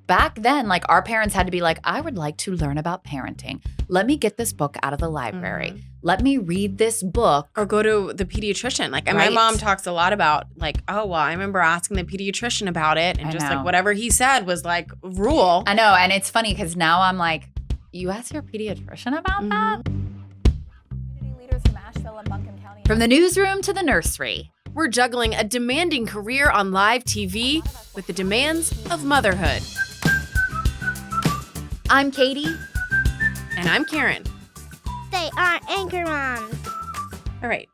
back then, like our parents had to be like, I would like to learn about parenting. Let me get this book out of the library. Let me read this book. Or go to the pediatrician. Like, and Right. my mom talks a lot about like, oh, well, I remember asking the pediatrician about it. And I just know. like whatever he said was like rule. I know. And it's funny because now I'm like, you asked your pediatrician about that? Community leaders from Asheville and Buncombe County. From the newsroom to the nursery. We're juggling a demanding career on live TV with the demands of motherhood. I'm Katie. And I'm Karen. They are AnchorMoms. All right.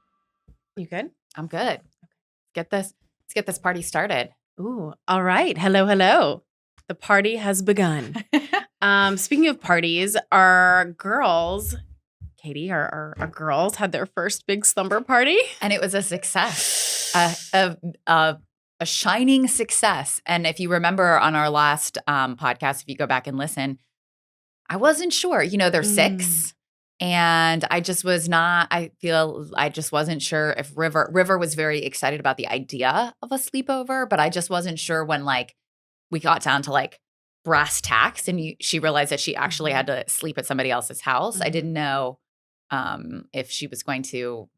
You good? I'm good. Let's get this party started. Ooh. All right. Hello, hello. The party has begun. Speaking of parties, our girls, Katie, our girls had their first big slumber party. And it was a success, a shining success. And if you remember on our last podcast, if you go back and listen, I wasn't sure. You know, they're 6. And I just wasn't sure if River was very excited about the idea of a sleepover, but I just wasn't sure when like we got down to like brass tacks and she realized that she actually had to sleep at somebody else's house. I didn't know if she was going to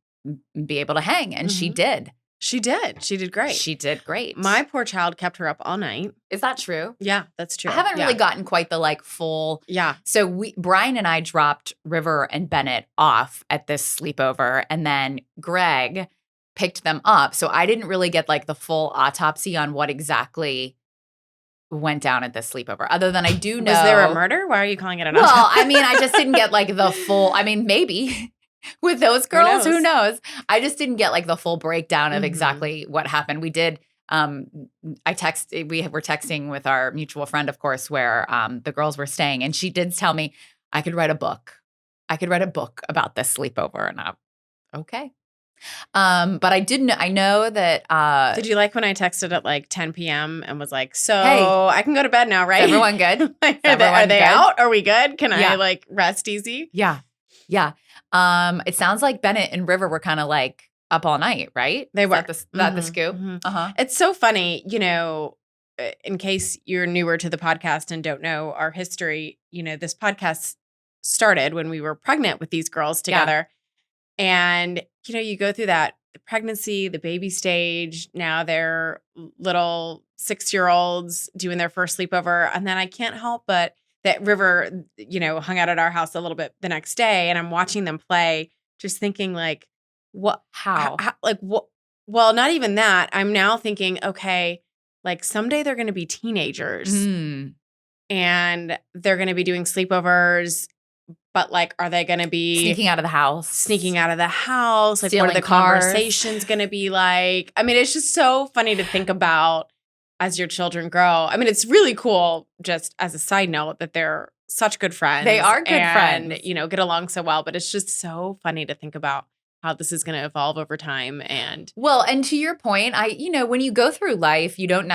be able to hang, and she did. She did. She did great. She did great. My poor child kept her up all night. Is that true? Yeah, that's true. I haven't really gotten quite the like full. Yeah. So Brian and I dropped River and Bennett off at this sleepover, and then Greg picked them up. So I didn't really get like the full autopsy on what exactly went down at this sleepover. Other than I do know. Was there a murder? Why are you calling it an Well, autopsy? I mean, I just didn't get like the full. I mean, maybe. With those girls, who knows? I just didn't get like the full breakdown of exactly what happened. We did. We were texting with our mutual friend, of course, where the girls were staying, and she did tell me I could write a book. I could write a book about this sleepover, and okay. But I know that. Did you like when I texted at like 10 p.m. and was like, so Hey, I can go to bed now, right? Is everyone good? Like, Is everyone are they good? out? Are we good? Can Yeah. I like rest easy? Yeah. Yeah. It sounds like Bennett and River were kind of like up all night, right? They were. Is that the scoop? Uh-huh. It's so funny, you know, in case you're newer to the podcast and don't know our history, you know, this podcast started when we were pregnant with these girls together. And, you know, you go through that the pregnancy, the baby stage. Now they're little 6-year-olds doing their first sleepover. And then I can't help but that River, you know, hung out at our house a little bit the next day, and I'm watching them play, just thinking like, what, How? like what? Well, not even that. I'm now thinking, okay, like someday they're going to be teenagers and they're going to be doing sleepovers, but like, are they going to be Sneaking out of the house. Sneaking out of the house? Like, what Stealing are the cars. conversations going to be like? I mean, it's just so funny to think about as your children grow. I mean, it's really cool, just as a side note, that they're such good friends. They are good and, friends. you know, get along so well. But it's just so funny to think about how this is going to evolve over time. And Well, and to your point, when you go through life, you don't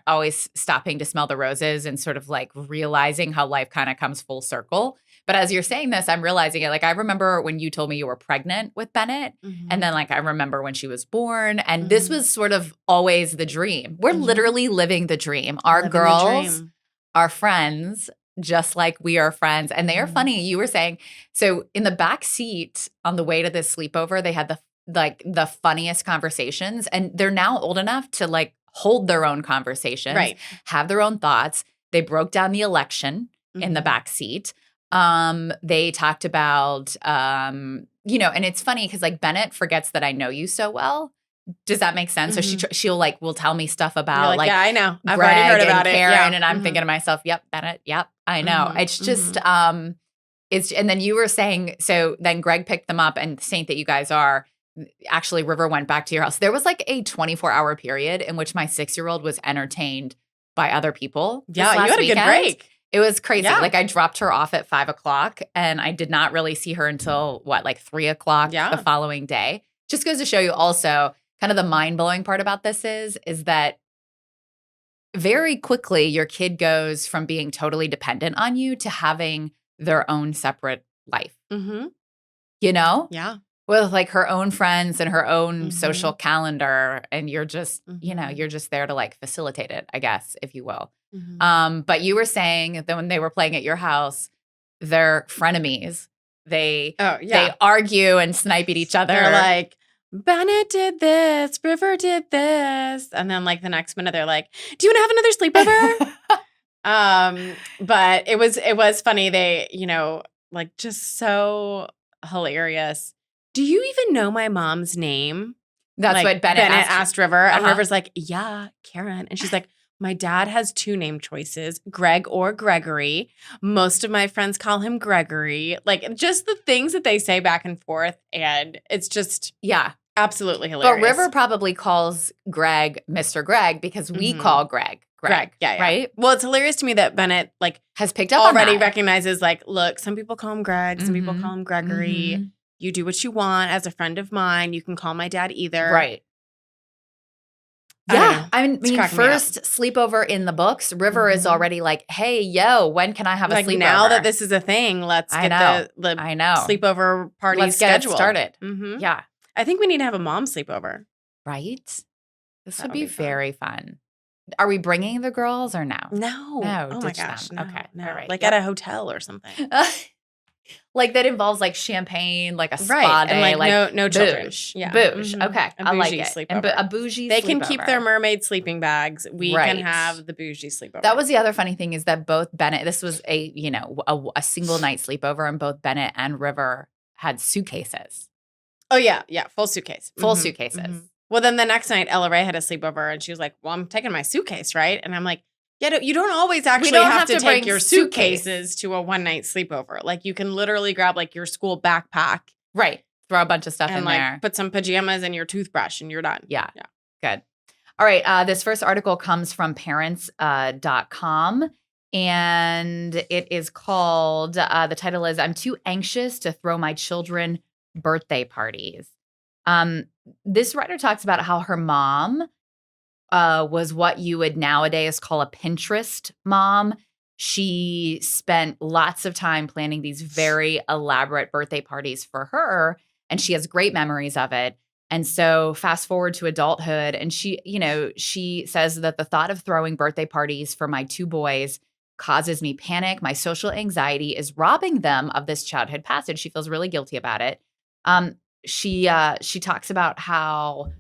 always stopping to smell the roses and sort of like realizing how life kind of comes full circle. But as you're saying this, I'm realizing it. Like I remember when you told me you were pregnant with Bennett, and then like I remember when she was born, and this was sort of always the dream. We're literally living the dream. Our Living the girls dream. are friends, just like we are friends, and they are funny. You were saying so in the back seat on the way to this sleepover, they had the funniest conversations, and they're now old enough to like hold their own conversations, Right. have their own thoughts. They broke down the election in the back seat. They talked about, and it's funny because like Bennett forgets that I know you so well. Does that make sense? So she'll will tell me stuff about You're like, yeah, I know. I've Greg already heard and about it. Karen, Yeah. and I'm thinking to myself, yep, Bennett, yep, I know. It's just, and then you were saying, so then Greg picked them up, and the saint that you guys are, actually River went back to your house. There was like a 24-hour period in which my 6-year-old was entertained by other people. Yeah, you last had a weekend. good break. It was crazy. Yeah. Like I dropped her off at 5:00 and I did not really see her until 3:00 the following day. Just goes to show you also kind of the mind-blowing part about this is that very quickly your kid goes from being totally dependent on you to having their own separate life. Mm-hmm. You know? Yeah. with like her own friends and her own Mhm. social calendar, and you're just, Mhm. you're just there to like facilitate it, I guess, if you will. Mhm. But you were saying that when they were playing at your house, they're frenemies. They Oh, they yeah. argue and snipe at each other. They're like, Bennett did this, River did this. And then like the next minute they're like, do you want to have another sleepover? But it was funny. They, like just so hilarious. Do you even know my mom's name? That's Like what Bennett asked River, and Uh-huh. River's like, yeah, Karen. And she's like, my dad has 2 name choices, Greg or Gregory. Most of my friends call him Gregory. Like just the things that they say back and forth. And it's just Yeah. absolutely hilarious. But River probably calls Greg Mr. Greg because we Mhm. call Greg. Yeah. Right? Well, it's hilarious to me that Bennett like Has picked up already on that. recognizes like, look, some people call him Greg, some people Mhm. call him Gregory. Mhm. You do what you want. As a friend of mine, you can call my dad either. Right. I don't know. Yeah. I mean, cracking me up. first sleepover in the books, River is Mhm. already like, hey, yo, when can I have a Like sleepover? now that this is a thing, let's I get know. the I know. sleepover party Let's get scheduled. it started. Mhm. Yeah. I think we need to have a mom sleepover. Right? This That would would be be fun. very fun. Are we bringing the girls or no? No. No, Oh my ditch them. gosh. No, Okay. no. All right. Like Yep. at a hotel or something. Like that involves like champagne, like a spa Right. day, And like no children. bouge. Yeah. Bouge. Mhm. Okay. A I like bougie it. sleepover. And a bougie They can keep sleepover. their mermaid sleeping bags. We Right. can have the bougie sleepover. That was the other funny thing is that both Bennett, this was a single night sleepover, and both Bennett and River had suitcases. Oh yeah, full suitcase. Full Mhm, suitcases. mhm. Well, then the next night, Ella Ray had a sleepover, and she was like, "Well, I'm taking my suitcase, right?" And I'm like, "Yeah, you don't always actually don't have have to to take bring your suitcase. suitcases to a one night sleepover. Like you can literally grab like your school backpack Right. Throw a bunch of stuff and in like there. put some pajamas and your toothbrush, and you're done." Yeah. Yeah. Good. All right. This first article comes from parents.com. And it is called, the title is, I'm Too Anxious to Throw My Children Birthday Parties. This writer talks about how her mom was what you would nowadays call a Pinterest mom. She spent lots of time planning these very elaborate birthday parties for her, and she has great memories of it. And so fast forward to adulthood, and she says that the thought of throwing birthday parties for my 2 boys causes me panic. My social anxiety is robbing them of this childhood passage. She feels really guilty about it. She talks about how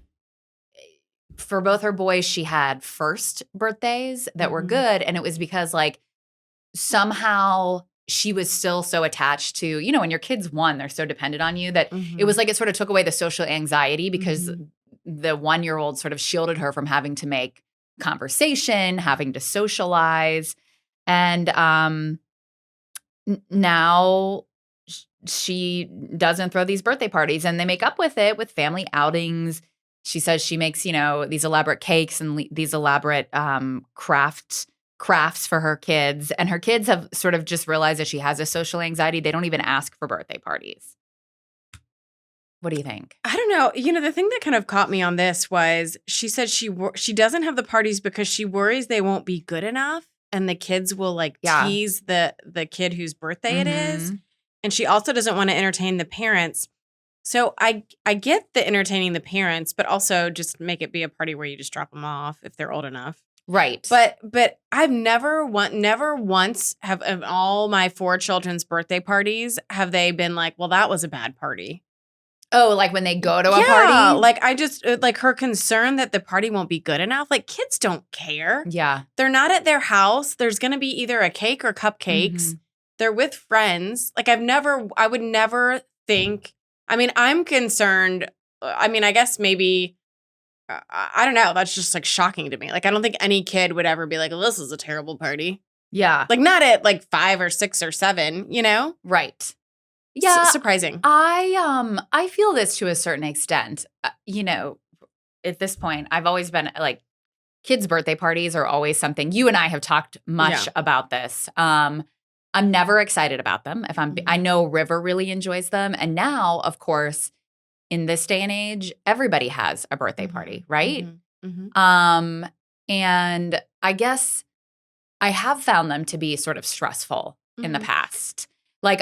for both her boys, she had first birthdays that were Mhm. good. And it was because like somehow she was still so attached to, when your kids won, they're so dependent on you that it was like it sort of took away the social anxiety because the 1-year-old sort of shielded her from having to make conversation, having to socialize. And now she doesn't throw these birthday parties, and they make up with it with family outings. She says she makes, these elaborate cakes and these elaborate crafts for her kids. And her kids have sort of just realized that she has a social anxiety. They don't even ask for birthday parties. What do you think? I don't know. The thing that kind of caught me on this was she said she doesn't have the parties because she worries they won't be good enough, and the kids will like tease the kid whose birthday it is. And she also doesn't want to entertain the parents. So I get the entertaining the parents, but also just make it be a party where you just drop them off if they're old enough. Right. But I've never once have of all my 4 children's birthday parties have they been like, well, that was a bad party. Oh, like when they go to a party? Like I just like her concern that the party won't be good enough. Like kids don't care. Yeah. They're not at their house. There's going to be either a cake or cupcakes. They're with friends. Like I would never think, I mean, I'm concerned. I mean, I guess maybe, I don't know. That's just like shocking to me. Like, I don't think any kid would ever be like, well, this is a terrible party. Yeah. Like not at like 5 or 6 or 7, Right. Yeah. Surprising. I feel this to a certain extent. At this point, I've always been like, kids' birthday parties are always something. You and I have talked much about this. I'm never excited about them. I know River really enjoys them. And now, of course, in this day and age, everybody has a birthday party, right? And I guess I have found them to be sort of stressful in the past. Like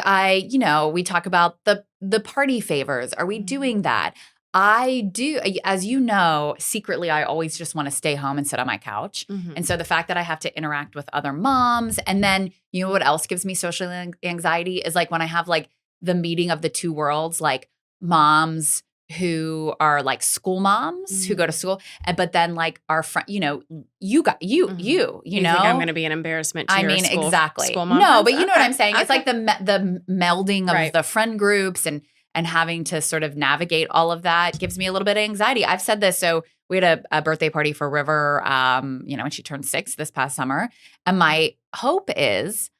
we talk about the party favors. Are we doing that? I do. As you know, secretly, I always just want to stay home and sit on my couch. Mhm. And so the fact that I have to interact with other moms, and then you know what else gives me social anxiety is like when I have like the meeting of the two worlds, like moms who are like school moms who go to school, but then like our friend, you know You know, think I'm going to be an embarrassment to I your mean, school, exactly. school mom No, friends? but you know what Okay, I'm saying. It's like the melding of Right. the friend groups and having to sort of navigate all of that gives me a little bit of anxiety. I've said this. So we had a birthday party for River, when she turned 6 this past summer. And my hope is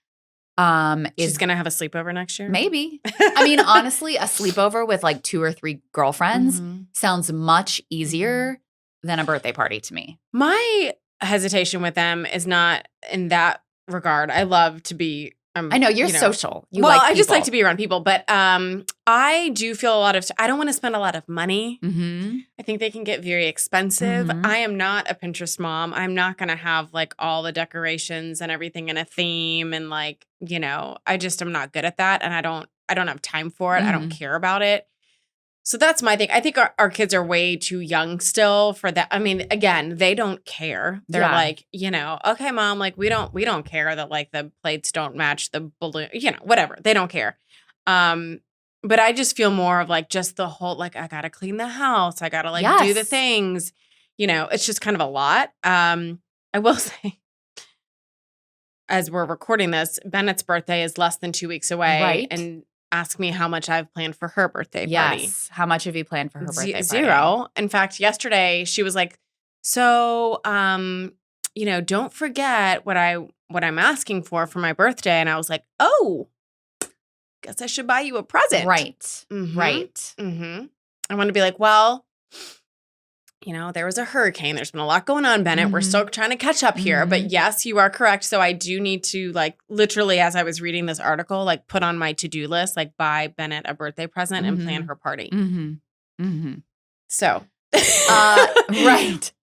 She's going to have a sleepover next year? maybe. I mean, honestly, a sleepover with like 2 or 3 girlfriends Mhm. sounds much easier than a birthday party to me. My hesitation with them is not in that regard. I love to be I know you're social. You well, like I just like people. to be around people, but I do feel I don't want to spend a lot of money. Mm-hmm. I think they can get very expensive. Mhm. I am not a Pinterest mom. I'm not going to have like all the decorations and everything in a theme and like, I just am not good at that and I don't have time for it. I don't care about it. So that's my thing. I think our kids are way too young still for that. I mean, again, they don't care. They're Yeah. like, okay, mom, like we don't care that like the plates don't match the balloon, whatever. They don't care. But I just feel more of like just the whole, like, I got to clean the house. I got to like do the Yes. things, it's just kind of a lot. I will say, as we're recording this, Bennett's birthday is less than 2 weeks away. Right. And ask me how much I've planned for her birthday party. Yes. How much have you planned for her birthday party? 0. In fact, yesterday she was like, so, don't forget what I'm asking for my birthday. And I was like, oh, guess I should buy you a present. Right. Mhm. Right. Mm-hmm. I want to be like, well, there was a hurricane. There's been a lot going on, Bennett. We're Mhm. still trying to catch up here. But yes, you are correct. So I do need to like literally, as I was reading this article, like put on my to-do list, like buy Bennett a birthday present and plan her party. Mm-hmm. Mm-hmm. So.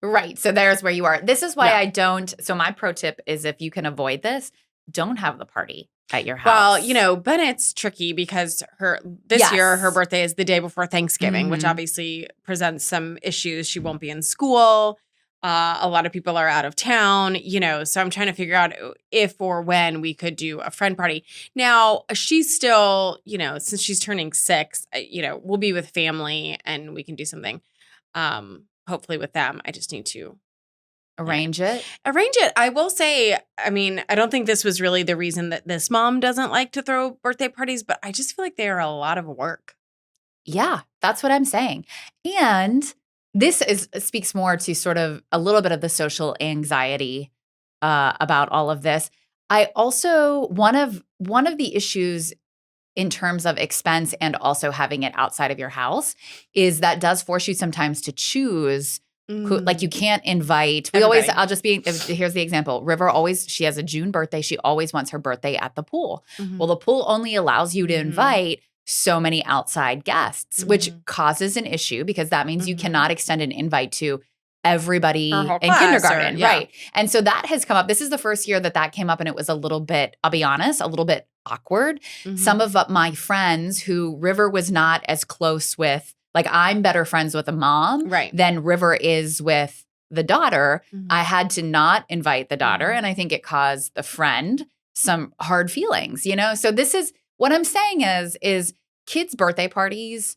Right. So there's where you are. This is why Yeah. I don't. So my pro tip is if you can avoid this, don't have the party at your Well, house. Bennett's tricky because this year her birthday is the day before Thanksgiving, which Mhm. obviously presents some issues. She won't be in school. A lot of people are out of town, so I'm trying to figure out if or when we could do a friend party. Now, she's still, since she's turning 6, we'll be with family and we can do something, hopefully with them. I just need to Arrange it. I will say, I mean, I don't think this was really the reason that this mom doesn't like to throw birthday parties, but I just feel like they are a lot of work. Yeah, that's what I'm saying. And this speaks more to sort of a little bit of the social anxiety about all of this. I also one of the issues in terms of expense and also having it outside of your house is that does force you sometimes to choose who, like you can't invite. Everybody. Here's the example. River she has a June birthday. She always wants her birthday at the pool. Mhm. Well, the pool only allows you to Mhm. invite so many outside guests, which causes an issue because that means you Mhm. cannot extend an invite to everybody Her whole in class kindergarten. yeah. Right. And so that has come up. This is the first year that came up and it was a little bit, I'll be honest, a little bit awkward. Mhm. Some of my friends who River was not as close with, like I'm better friends with a mom Right. than River is with the daughter. Mhm. I had to not invite the daughter. Mhm. And I think it caused the friend some hard feelings, So this is what I'm saying is kids' birthday parties.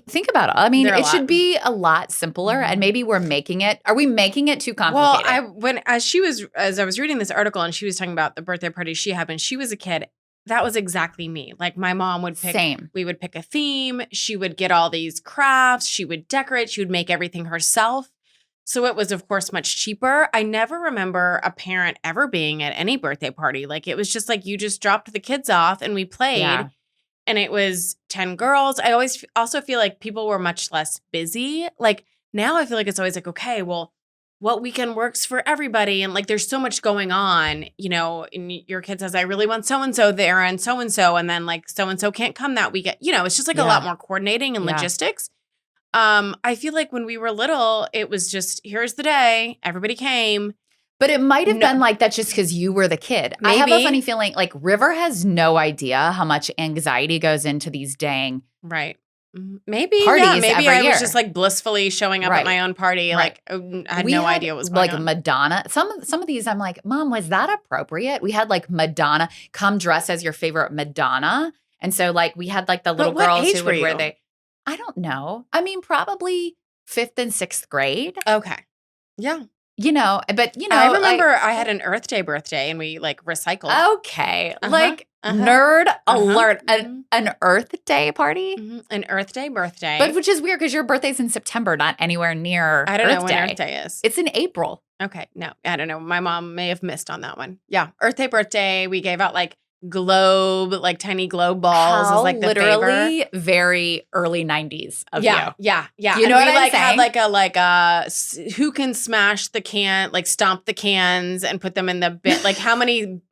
Think about it. I mean, They're a it should lot. be a lot simpler, Mhm. and maybe we're making it. Are we making it too complicated? Well, as I was reading this article and she was talking about the birthday party she had when she was a kid, that was exactly me. Like my mom would pick, Same. we would pick a theme. She would get all these crafts. She would decorate. She would make everything herself. So it was, of course, much cheaper. I never remember a parent ever being at any birthday party. Like it was just like you just dropped the kids off and we played. Yeah. And it was 10 girls. I always also feel like people were much less busy. Like now I feel like it's always like, okay, well, what weekend works for everybody? And like there's so much going on, and your kid says, I really want so-and-so there and so-and-so. And then like so-and-so can't come that weekend. It's just like a lot more coordinating and Yeah. logistics. I feel like when we were little, it was just, here's the day. Everybody came. But it might have been like that just because you were the kid. I have a funny feeling like River has no idea how much anxiety goes into these dang Right. Maybe. parties Yeah, maybe every I year. was just like blissfully showing up at my own party. Right. Like I had no idea what was going on. Like Madonna. Some of these I'm like, Mom, was that appropriate? We had like Madonna come dress as your favorite Madonna. And so like we had like the little girls who would wear I don't know. I mean, probably 5th and 6th grade. Okay. Yeah. I remember I had an Earth Day birthday and we like recycled. Okay. Nerd alert. An Earth Day party? Mm-hmm. An Earth Day birthday. But which is weird because your birthday's in September, not anywhere near I don't know Earth when Day. Earth Day is. It's in April. Okay. No, I don't know. My mom may have missed on that one. Yeah. Earth Day birthday. We gave out like globe, like tiny globe balls as like the literally favor. very early 90s of you. Yeah. You know what I'm saying? Had like a who can smash the can, like stomp the cans and put them in the bin. Like how many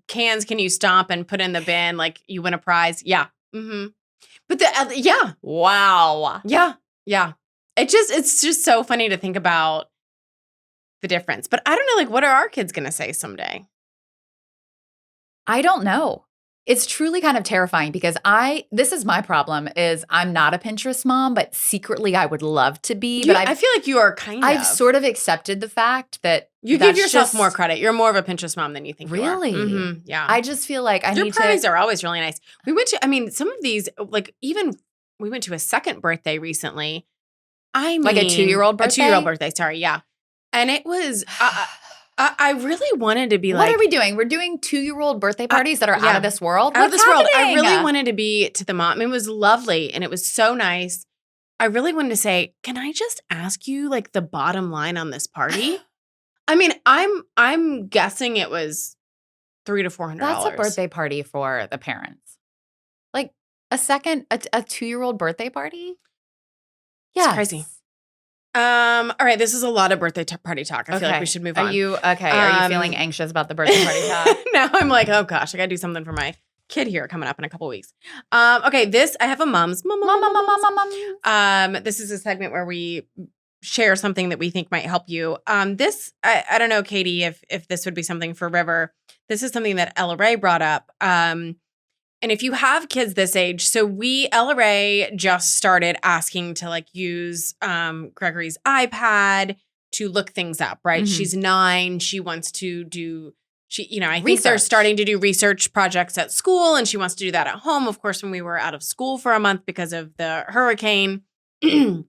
cans can you stomp and put in the bin? Like you win a prize. Yeah. Mm-hmm. But Wow. Yeah. It's just so funny to think about the difference. But I don't know, like what are our kids going to say someday? I don't know. It's truly kind of terrifying because this is my problem is I'm not a Pinterest mom, but secretly I would love to be. But I feel like you are I've sort of accepted the fact that you give yourself more credit. You're more of a Pinterest mom than you think really? you are. Mm-hmm. Yeah. I just feel like your parties are always really nice. We went to, some of these, like even we went to a second birthday recently. Like a 2-year-old birthday? A 2-year-old birthday, sorry, yeah. And it was, I really wanted to be what are we doing? We're doing 2-year-old birthday parties that are out of this world? Out of this world. I really wanted to be to the mom. I mean, it was lovely and it was so nice. I really wanted to say, can I just ask you like the bottom line on this party? I mean, I'm guessing it was $300 to $400. That's a birthday party for the parents. Like a 2-year-old birthday party? Yeah. It's crazy. All right, this is a lot of birthday party talk. I feel like we should move on. Are you feeling anxious about the birthday party talk? Now I'm like, oh gosh, I gotta do something for my kid here coming up in a couple weeks. Okay, I have a mom's. This is a segment where we share something that we think might help you. I don't know, Katie, if this would be something for River. This is something that Ella Ray brought up. And if you have kids this age, so Ella Ray just started asking to like use Gregory's iPad to look things up, right? Mm-hmm. She's 9. She wants to do, I think they're starting to do research projects at school and she wants to do that at home. Of course, when we were out of school for a month because of the hurricane. And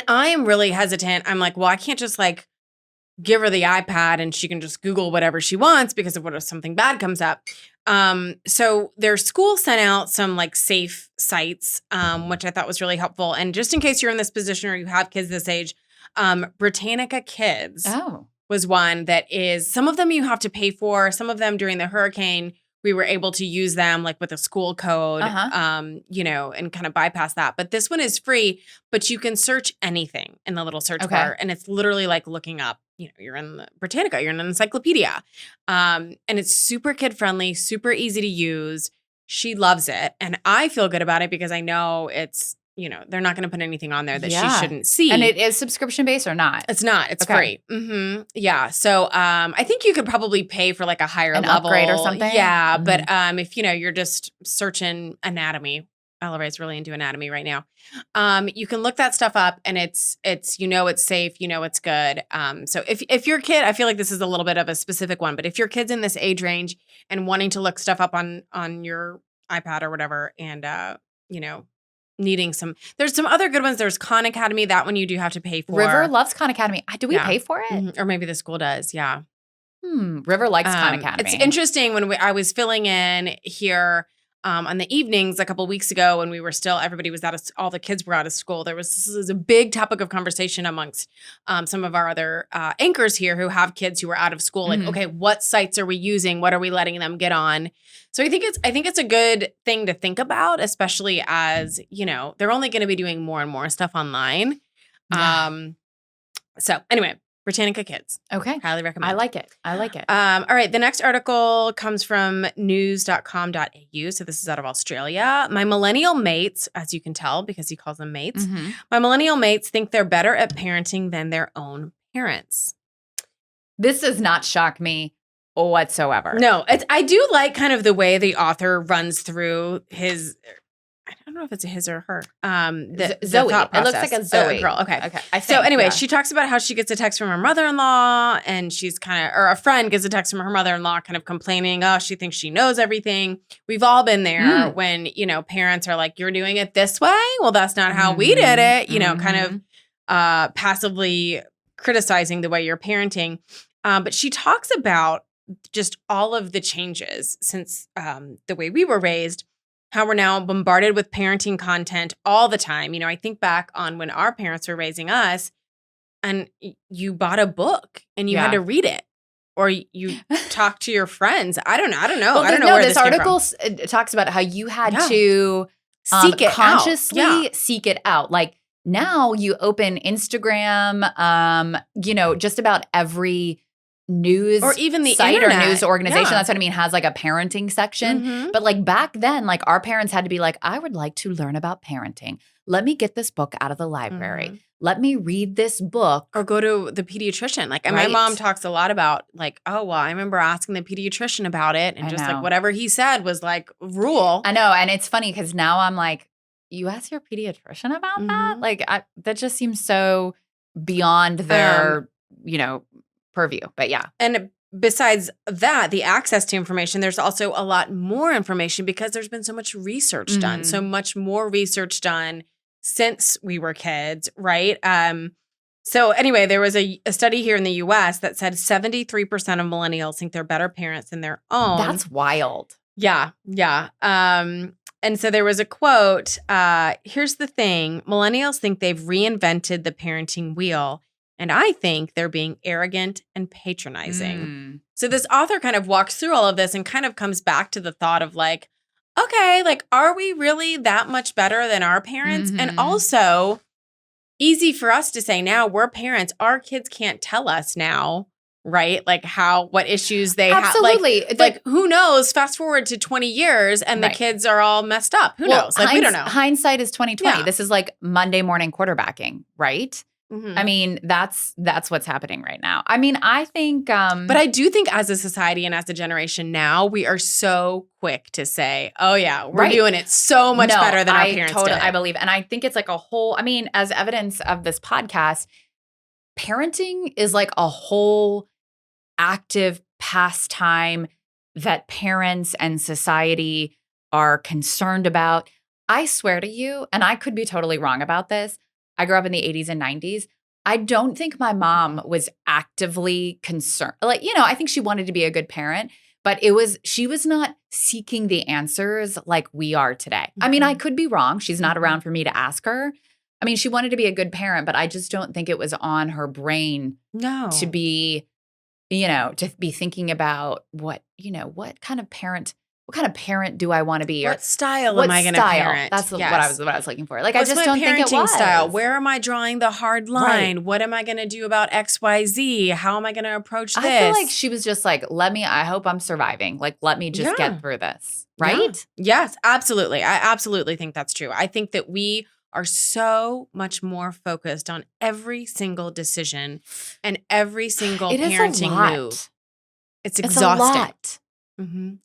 I am really hesitant. I'm like, well, I can't just like give her the iPad and she can just Google whatever she wants because of what if something bad comes up. So their school sent out some like safe sites, which I thought was really helpful. And just in case you're in this position or you have kids this age, Britannica Kids was one that is, some of them you have to pay for. Some of them during the hurricane, we were able to use them like with a school code, and kind of bypass that. But this one is free, but you can search anything in the little search bar. And it's literally like looking up, you're in the Britannica, you're in an encyclopedia. And it's super kid friendly, super easy to use. She loves it. And I feel good about it because I know it's, they're not going to put anything on there that she shouldn't see. And it is subscription based or not? It's not. It's free. Mm-hmm. Yeah. So I think you could probably pay for like a higher level upgrade or something. Yeah. Mm-hmm. But if you're just searching anatomy, Ella Ray's really into anatomy right now. You can look that stuff up and it's it's safe, it's good. So if your kid, I feel like this is a little bit of a specific one, but if your kid's in this age range and wanting to look stuff up on your iPad or whatever and needing there's some other good ones. There's Khan Academy. That one you do have to pay for. River loves Khan Academy. Do we pay for it? Mm-hmm. Or maybe the school does. Yeah. River likes Khan Academy. It's interesting when I was filling in here on the evenings a couple weeks ago when we were still, everybody was all the kids were out of school. This was a big topic of conversation amongst some of our other anchors here who have kids who are out of school. Like, okay, what sites are we using? What are we letting them get on? So I think it's a good thing to think about, especially as, they're only going to be doing more and more stuff online. Yeah. So anyway, Britannica Kids. Okay. Highly recommend. I like it. All right. The next article comes from news.com.au. So this is out of Australia. My millennial mates, as you can tell, because he calls them mates, my millennial mates think they're better at parenting than their own parents. This does not shock me whatsoever. No, I do like kind of the way the author runs through his. I don't know if it's a his or her. The Zoe. thought It looks process. like a Zoe. Girl. Okay. Okay. So anyway, she talks about how she gets a text from her mother-in-law, and she's or a friend gets a text from her mother-in-law, kind of complaining. Oh, she thinks she knows everything. We've all been there when parents are like, "You're doing it this way. Well, that's not how we did it." Kind of passively criticizing the way you're parenting. But she talks about just all of the changes since the way we were raised. How we're now bombarded with parenting content all the time. I think back on when our parents were raising us and you bought a book and you had to read it or you talked to your friends. I don't know. Well, I don't know where this came article talks about how you had to seek it consciously seek it out. Like now you open Instagram, just about every news or even the site internet. or news organization, that's what I mean, has like a parenting section. But like back then, like our parents had to be like, I would like to learn about parenting. Let me get this book out of the library. Let me read this book. Or go to the pediatrician. Like my mom talks a lot about like, oh, well, I remember asking the pediatrician about it. And just like whatever he said was like rule. I know. And it's funny because now I'm like, you ask your pediatrician about that? Like that just seems so beyond their, purview. But yeah. And besides that, the access to information, there's also a lot more information because there's been so much research done, so much more research done since we were kids, right? So anyway, there was a study here in the U.S. that said 73% of millennials think they're better parents than their own. That's wild. Yeah. And so there was a quote, here's the thing, millennials think they've reinvented the parenting wheel. And I think they're being arrogant and patronizing. So this author kind of walks through all of this and kind of comes back to the thought of like, okay, like, are we really that much better than our parents? And also, easy for us to say now, we're parents. Our kids can't tell us now, right? Like what issues they have. Absolutely. Like who knows? Fast forward to 20 years and the kids are all messed up. Who knows? Like we don't know. Hindsight is 20/20. Yeah. This is like Monday morning quarterbacking, right? I mean, that's what's happening right now. I mean, I think but I do think as a society and as a generation now, we are so quick to say, oh yeah, we're doing it so much better than our parents did. I believe. And I think it's like a whole, I mean, as evidence of this podcast, parenting is like a whole active pastime that parents and society are concerned about. I swear to you, and I could be totally wrong about this, I grew up in the 80s and 90s. I don't think my mom was actively concerned. Like, I think she wanted to be a good parent, but she was not seeking the answers like we are today. I mean, I could be wrong. She's not around for me to ask her. I mean, she wanted to be a good parent, but I just don't think it was on her brain to be, to be thinking about what kind of parent do I want to be? What style am I going to parent? That's what I was looking for. Like, what's I just don't think it was. Style? Where am I drawing the hard line? Right. What am I going to do about XYZ? How am I going to approach this? I feel like she was just like, I hope I'm surviving. Like, let me just get through this. Right? Yeah. Yes, absolutely. I absolutely think that's true. I think that we are so much more focused on every single decision and every single parenting move. It's exhausting. A lot.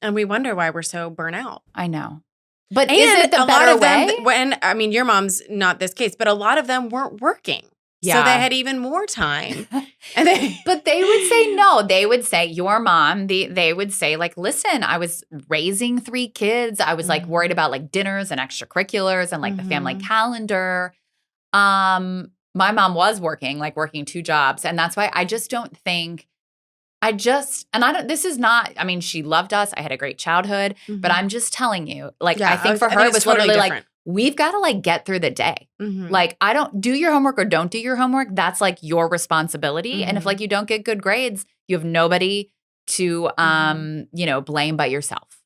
And we wonder why we're so burnt out. I know. But is it the better way? Your mom's not this case, but a lot of them weren't working. Yeah. So they had even more time. But they would say no. They would say, your mom, they would say like, listen, I was raising 3 kids. I was like worried about like dinners and extracurriculars and like the family calendar. My mom was working 2 jobs. And that's why I just don't think this is not, I mean, she loved us. I had a great childhood, but I'm just telling you, like, I think for her, it was totally literally like, we've got to like get through the day. Like, I don't do your homework or don't do your homework. That's like your responsibility. And if like you don't get good grades, you have nobody to, blame but yourself.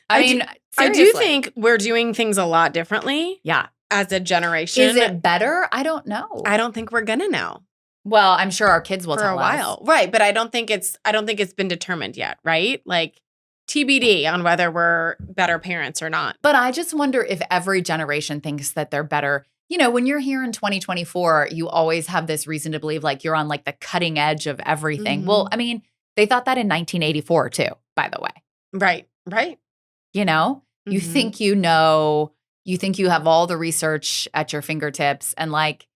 I mean, I do think we're doing things a lot differently. Yeah. As a generation. Is it better? I don't know. I don't think we're going to know. Well, I'm sure our kids will tell us. For a while. Right. But I don't think it's been determined yet, right? Like TBD on whether we're better parents or not. But I just wonder if every generation thinks that they're better you know, when you're here in 2024, you always have this reason to believe like you're on like the cutting edge of everything. Well, I mean, they thought that in 1984 too, by the way. Right. Right. You know, you think you know, you think you have all the research at your fingertips. And like,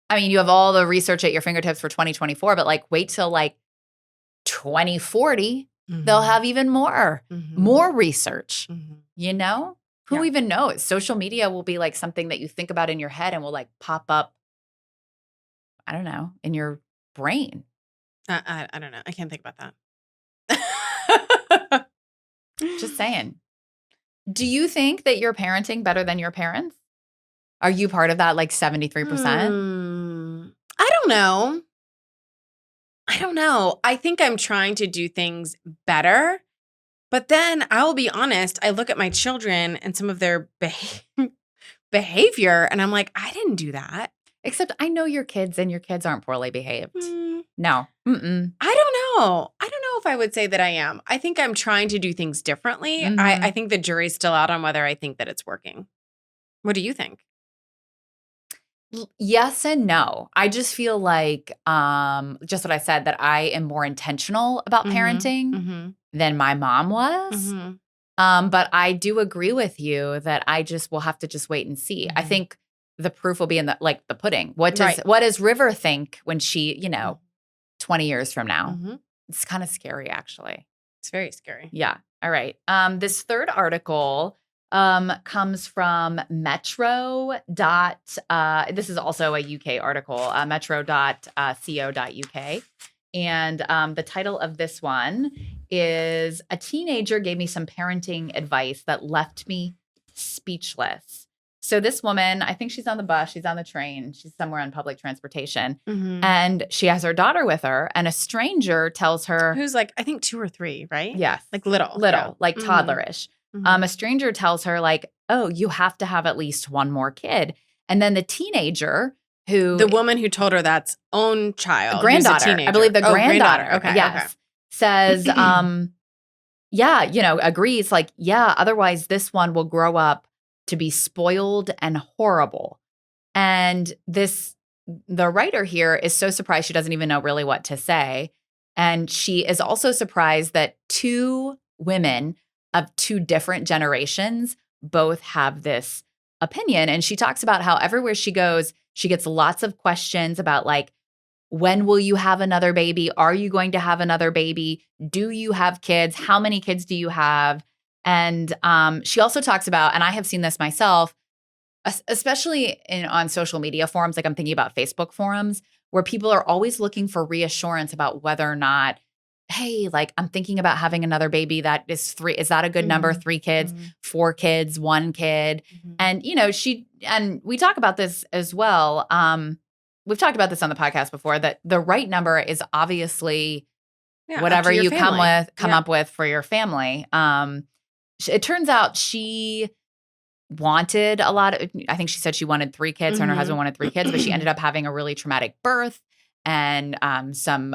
I mean, you have all the research at your fingertips for 2024, but like wait till like 2040, they'll have even more research, you know? Who even knows? Social media will be like something that you think about in your head and will like pop up, I don't know, in your brain. I don't know. I can't think about that. Just saying. Do you think that you're parenting better than your parents? Are you part of that like 73%? I don't know. I think I'm trying to do things better. But then I will be honest, I look at my children and some of their behavior and I'm like, I didn't do that. Except I know your kids and your kids aren't poorly behaved. No. I don't know. I don't know if I would say that I am. I think I'm trying to do things differently. I think the jury's still out on whether I think that it's working. What do you think? Yes and no. I just feel like, just what I said, that I am more intentional about parenting than my mom was. But I do agree with you that I just will have to just wait and see. I think the proof will be in the pudding. What does River think when she, 20 years from now? It's kind of scary, actually. It's very scary. Yeah. All right. This third article comes from Metro. This is also a UK article, metro.co.uk. And the title of this one is "A Teenager Gave Me Some Parenting Advice That Left Me Speechless." So this woman, I think she's on the bus, she's on the train, she's somewhere on public transportation, and she has her daughter with her, and a stranger tells her— who's like, I think 2 or 3, right? Yes. Like little, like toddlerish. A stranger tells her like, oh, you have to have at least one more kid. And then the teenager the woman who told her that's own child, granddaughter, I believe the granddaughter. Okay. Yes. Okay. Says, agrees like, yeah, otherwise this one will grow up to be spoiled and horrible. And the writer here is so surprised she doesn't even know really what to say. And she is also surprised that 2 women of 2 different generations both have this opinion. And she talks about how everywhere she goes, she gets lots of questions about like, when will you have another baby? Are you going to have another baby? Do you have kids? How many kids do you have? And she also talks about, and I have seen this myself, especially on social media forums, like I'm thinking about Facebook forums, where people are always looking for reassurance about whether or not, hey, like I'm thinking about having another baby that is 3. Is that a good number? 3 kids, 4 kids, 1 kid. And, and we talk about this as well. We've talked about this on the podcast before, that the right number is obviously whatever you come up with for your family. It turns out she wanted I think she said she wanted 3 kids. Her and her husband wanted 3 kids, but she ended up having a really traumatic birth and some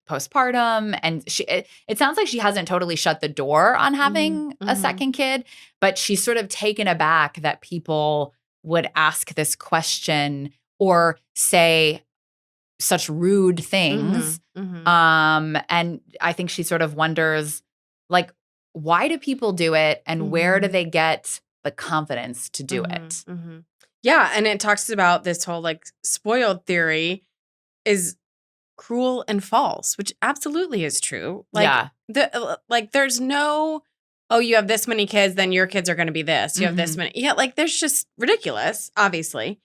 postpartum. And it sounds like she hasn't totally shut the door on having a second kid, but she's sort of taken aback that people would ask this question or say such rude things. And I think she sort of wonders, like, why do people do it, and where do they get the confidence to do it? Yeah, and it talks about this whole like spoiled theory is cruel and false, which absolutely is true. Like, there's no, oh, you have this many kids, then your kids are going to be this. You have this many. Yeah, like there's just ridiculous, obviously.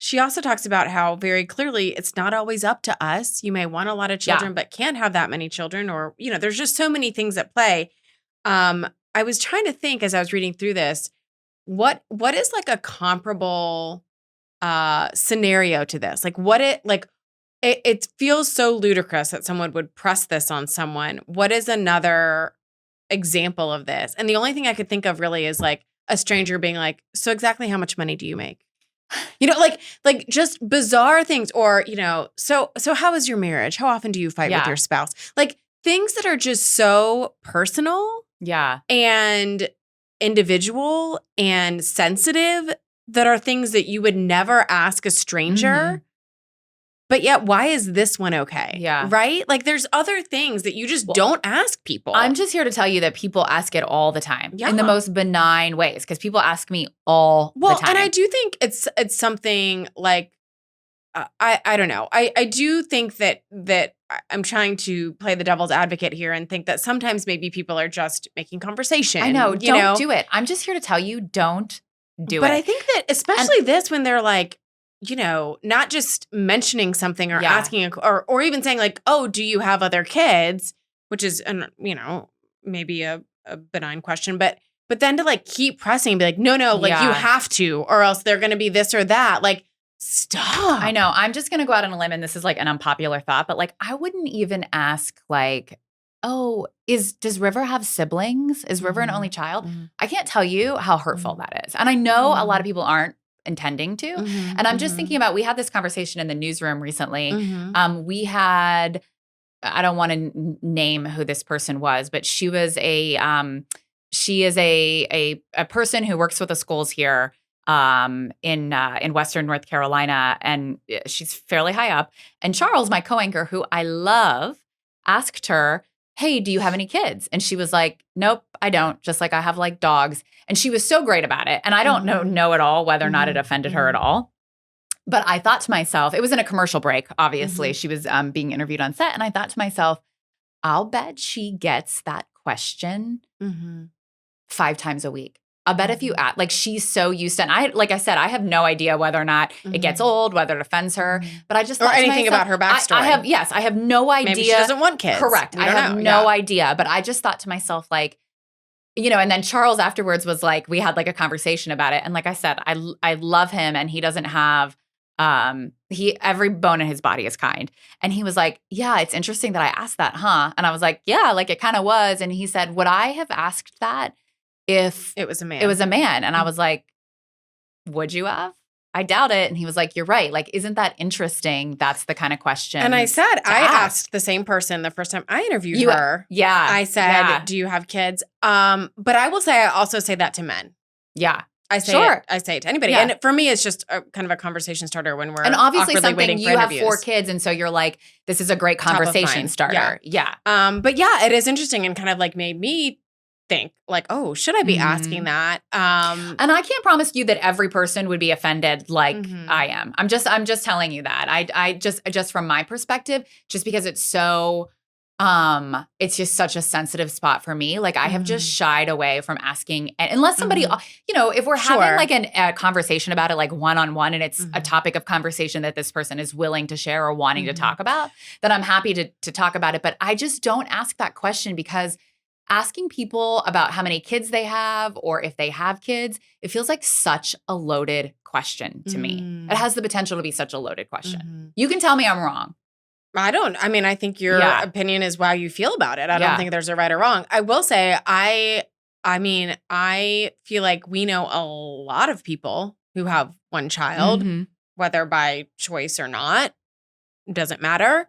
She also talks about how very clearly it's not always up to us. You may want a lot of children, but can't have that many children, or, there's just so many things at play. I was trying to think as I was reading through this, what is like a comparable scenario to this? Like it feels so ludicrous that someone would press this on someone. What is another example of this? And the only thing I could think of really is like a stranger being like, so exactly how much money do you make? Like just bizarre things, or, so how is your marriage? How often do you fight with your spouse? Like things that are just so personal and individual and sensitive that are things that you would never ask a stranger. But yet, why is this one okay? Yeah. Right? Like there's other things that you just don't ask people. I'm just here to tell you that people ask it all the time Yeah. in the most benign ways because people ask me all the time. And I do think it's something like, I don't know. I do think that I'm trying to play the devil's advocate here and think that sometimes maybe people are just making conversation. I know. Don't do it. I'm just here to tell you, don't do it. But I think that especially this when they're like, not just mentioning something or asking or even saying like, oh, do you have other kids? Which is, maybe a benign question, but then to like keep pressing and be like, no, like you have to, or else they're going to be this or that. Like, stop. I know. I'm just going to go out on a limb and this is like an unpopular thought, but like, I wouldn't even ask like, oh, does River have siblings? Is River an only child? I can't tell you how hurtful that is. And I know a lot of people aren't intending to. And I'm just thinking about, we had this conversation in the newsroom recently. We had, I don't want to name who this person was, but she was she is a person who works with the schools here in Western North Carolina, and she's fairly high up. And Charles, my co-anchor, who I love, asked her, hey, do you have any kids? And she was like, nope, I don't. Just like I have like dogs. And she was so great about it. And I don't know at all whether or not it offended her at all. But I thought to myself, it was in a commercial break, obviously. She was being interviewed on set. And I thought to myself, I'll bet she gets that question 5 times a week. I'll bet if you ask, like she's so used to, and like I said, I have no idea whether or not it gets old, whether it offends her, but I just or anything about her backstory. I have no idea. Maybe she doesn't want kids. Correct. I have no idea, but I just thought to myself, like, and then Charles afterwards was like, we had like a conversation about it, and like I said, I love him, and he doesn't have every bone in his body is kind, and he was like, yeah, it's interesting that I asked that, huh? And I was like, yeah, like it kind of was, and he said, would I have asked that if it was a man? It was a man. And I was like, would you have? I doubt it. And he was like, you're right. Like, isn't that interesting? That's the kind of question. And I said, I asked the same person the first time I interviewed her. Yeah. I said, do you have kids? But I will say, I also say that to men. Yeah. I say it to anybody. Yeah. And for me, it's just kind of a conversation starter when we're and obviously something you have interviews. 4 kids. And so you're like, this is a great conversation starter. Yeah. But yeah, it is interesting and kind of like made me think like, oh, should I be asking that? And I can't promise you that every person would be offended like I am. I'm just telling you that. I just from my perspective, just because it's so it's just such a sensitive spot for me. Like I have just shied away from asking, unless somebody, if we're having like a conversation about it, like one-on-one, and it's a topic of conversation that this person is willing to share or wanting to talk about, then I'm happy to talk about it. But I just don't ask that question because asking people about how many kids they have or if they have kids, it feels like such a loaded question to me. It has the potential to be such a loaded question. You can tell me I'm wrong. I think your opinion is how you feel about it. I don't think there's a right or wrong. I will say, I feel like we know a lot of people who have one child, whether by choice or not, doesn't matter.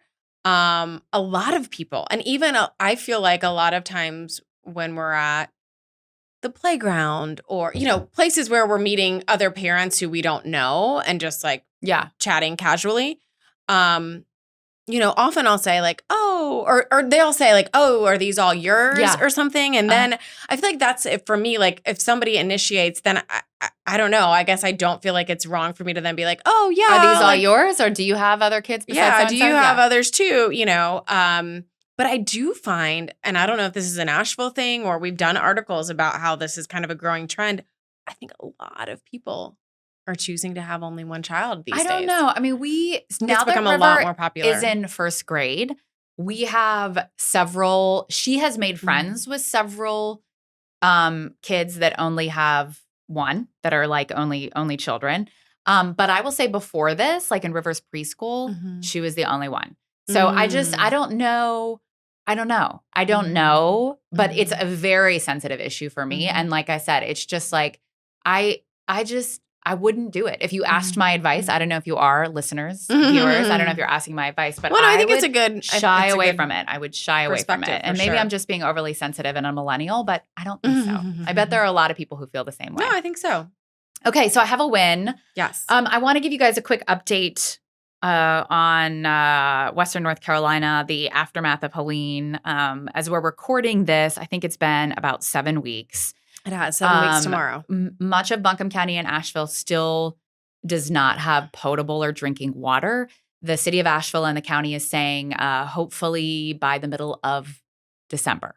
A lot of people, and even I feel like a lot of times when we're at the playground or, places where we're meeting other parents who we don't know and just like, chatting casually, often I'll say like, oh, or they'll say like, oh, are these all yours or something? And then I feel like that's it for me. Like if somebody initiates, then I don't know. I guess I don't feel like it's wrong for me to then be like, oh yeah. Are these all yours or do you have other kids besides so-and-so? Do you have others too? But I do find, and I don't know if this is an Asheville thing or we've done articles about how this is kind of a growing trend. I think a lot of people are choosing to have only one child these days. I don't know. I mean, now that become a lot more popular. Is in first grade. We have she has made friends with several kids that only have one, that are like only children. But I will say before this, like in River's preschool, she was the only one. So I don't know. I don't know, but it's a very sensitive issue for me. And like I said, it's just like, I wouldn't do it. If you asked my advice, I don't know if you are listeners, viewers, I don't know if you're asking my advice, but I think it's a good shy away from it. I would shy away from it. And maybe I'm just being overly sensitive and a millennial, but I don't think so. I bet there are a lot of people who feel the same way. No, I think so. Okay, so I have a win. Yes. I want to give you guys a quick update on Western North Carolina, the aftermath of Helene. As we're recording this, I think it's been about 7 weeks. It has 7 weeks tomorrow. Much of Buncombe County and Asheville still does not have potable or drinking water. The city of Asheville and the county is saying hopefully by the middle of December.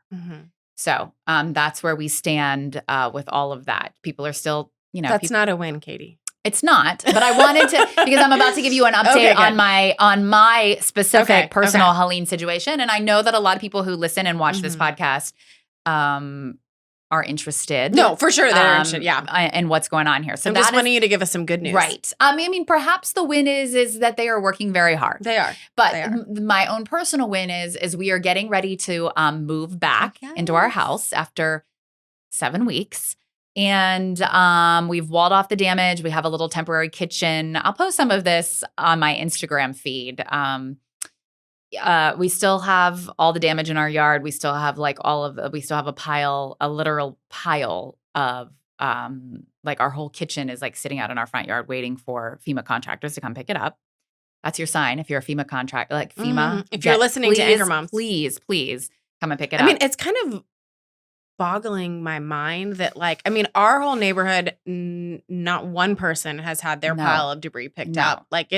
So that's where we stand with all of that. People are still, That's not a win, Katie. It's not, but I wanted to because I'm about to give you an update on my specific personal Helene situation, and I know that a lot of people who listen and watch this podcast are interested. No, for sure they're interested. Yeah, and what's going on here. So I'm just wanting you to give us some good news, right? I mean, perhaps the win is that they are working very hard. They are, but my own personal win is we are getting ready to move back into our house after 7 weeks. And we've walled off the damage. We have a little temporary kitchen. I'll post some of this on my Instagram feed. We still have all the damage in our yard. We still have we still have a literal pile of our whole kitchen is like sitting out in our front yard waiting for FEMA contractors to come pick it up. That's your sign if you're a FEMA contractor, like FEMA. If you're listening to Anchor Moms, please come and pick it up. I mean, it's kind of boggling my mind that our whole neighborhood, not one person has had their pile of debris picked up. And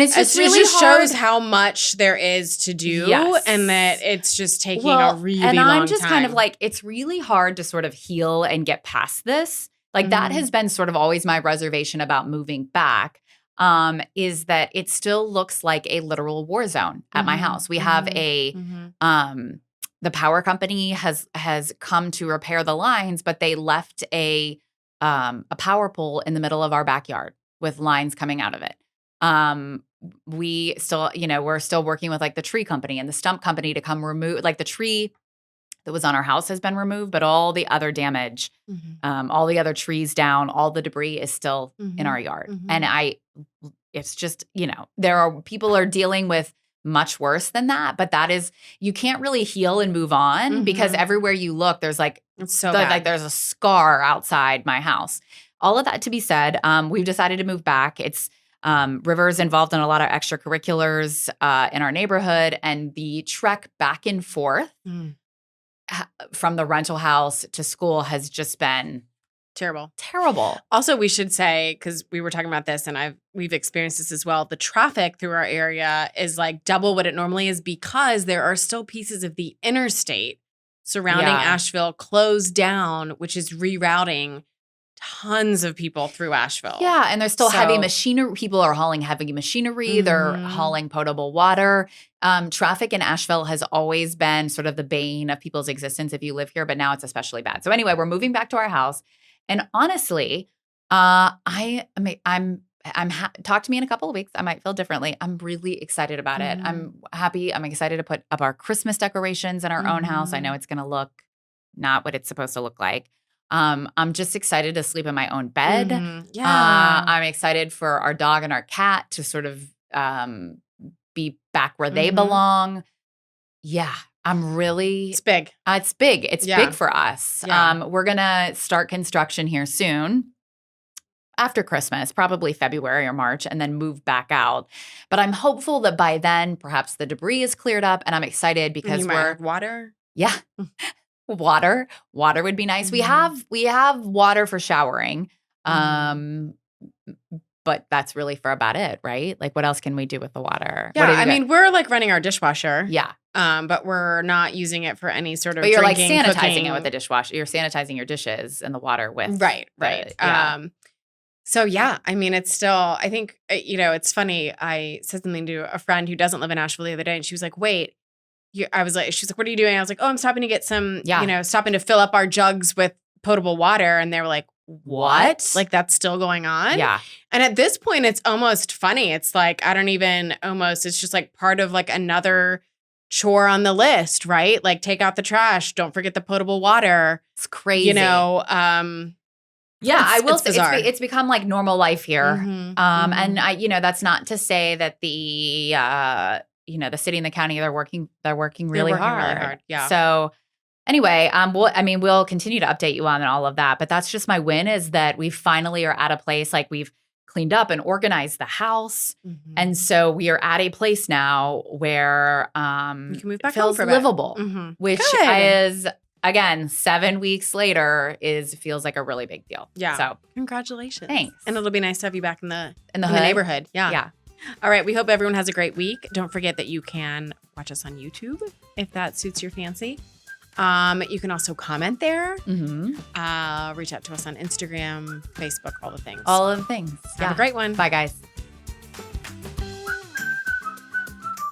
it's just it really just hard. shows how much there is to do, and that it's just taking a really long time. And I'm just kind of like, it's really hard to sort of heal and get past this. Like that has been sort of always my reservation about moving back. Is that it still looks like a literal war zone at my house. We have the power company has come to repair the lines, but they left a power pole in the middle of our backyard with lines coming out of it. We still, we're still working with like the tree company and the stump company to come remove, like the tree that was on our house has been removed, but all the other damage, all the other trees down, all the debris is still in our yard. And it's just, people are dealing with much worse than that, but that is, you can't really heal and move on because everywhere you look, there's it's so bad. Like there's a scar outside my house. All of that to be said, we've decided to move back. It's River's involved in a lot of extracurriculars in our neighborhood, and the trek back and forth from the rental house to school has just been terrible. Also, we should say, because we were talking about this and we've experienced this as well, the traffic through our area is like double what it normally is because there are still pieces of the interstate surrounding Asheville closed down, which is rerouting tons of people through Asheville. Yeah, and there's still heavy machinery. People are hauling heavy machinery. They're hauling potable water. Traffic in Asheville has always been sort of the bane of people's existence if you live here, but now it's especially bad. So anyway, we're moving back to our house. And honestly, talk to me in a couple of weeks. I might feel differently. I'm really excited about it. I'm happy. I'm excited to put up our Christmas decorations in our own house. I know it's going to look not what it's supposed to look like. I'm just excited to sleep in my own bed. I'm excited for our dog and our cat to sort of be back where they belong. Yeah. It's big. It's big. It's big for us. Yeah. We're going to start construction here soon after Christmas, probably February or March, and then move back out. But I'm hopeful that by then, perhaps the debris is cleared up, and I'm excited because might have water. Yeah. Water would be nice. We have water for showering. But that's really for about it, right? Like, what else can we do with the water? Yeah, we're like running our dishwasher. Yeah. But we're not using it for any sort of But you're like drinking, sanitizing cooking. it with the dishwasher. You're sanitizing your dishes and the water with. Right. Yeah. So yeah, it's still, I think, it's funny. I said something to a friend who doesn't live in Asheville the other day, and she was like, wait, she's like, what are you doing? I was like, oh, I'm stopping to get some, stopping to fill up our jugs with potable water. And they were like, what? Like, that's still going on? Yeah. And at this point, it's almost funny. It's like, it's just like part of like another chore on the list, right? Like, take out the trash. Don't forget the potable water. It's crazy. I will say it's become like normal life here. And that's not to say that the city and the county, they're working really hard. Yeah. So Anyway, we'll continue to update you on all of that, but that's just my win is that we finally are at a place like we've cleaned up and organized the house. Mm-hmm. And so we are at a place now where you can move back feels home for a bit. livable, Mm-hmm. which is, again, 7 weeks later feels like a really big deal. Yeah. So congratulations. Thanks. And it'll be nice to have you back in the hood? neighborhood. Yeah. Yeah. All right. We hope everyone has a great week. Don't forget that you can watch us on YouTube if that suits your fancy. You can also comment there. Mm-hmm. Reach out to us on Instagram, Facebook, all the things. All of the things. Have a great one. Bye, guys.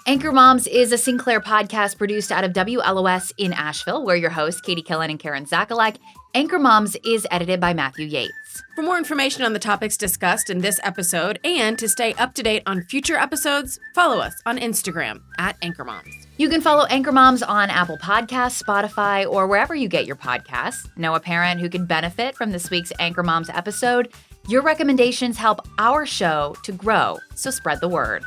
Anchor Moms is a Sinclair podcast produced out of WLOS in Asheville. We're your hosts, Katie Killen and Karen Zakalek. Anchor Moms is edited by Matthew Yates. For more information on the topics discussed in this episode and to stay up to date on future episodes, follow us on Instagram at AnchorMoms. You can follow Anchor Moms on Apple Podcasts, Spotify, or wherever you get your podcasts. Know a parent who could benefit from this week's Anchor Moms episode? Your recommendations help our show to grow, so spread the word.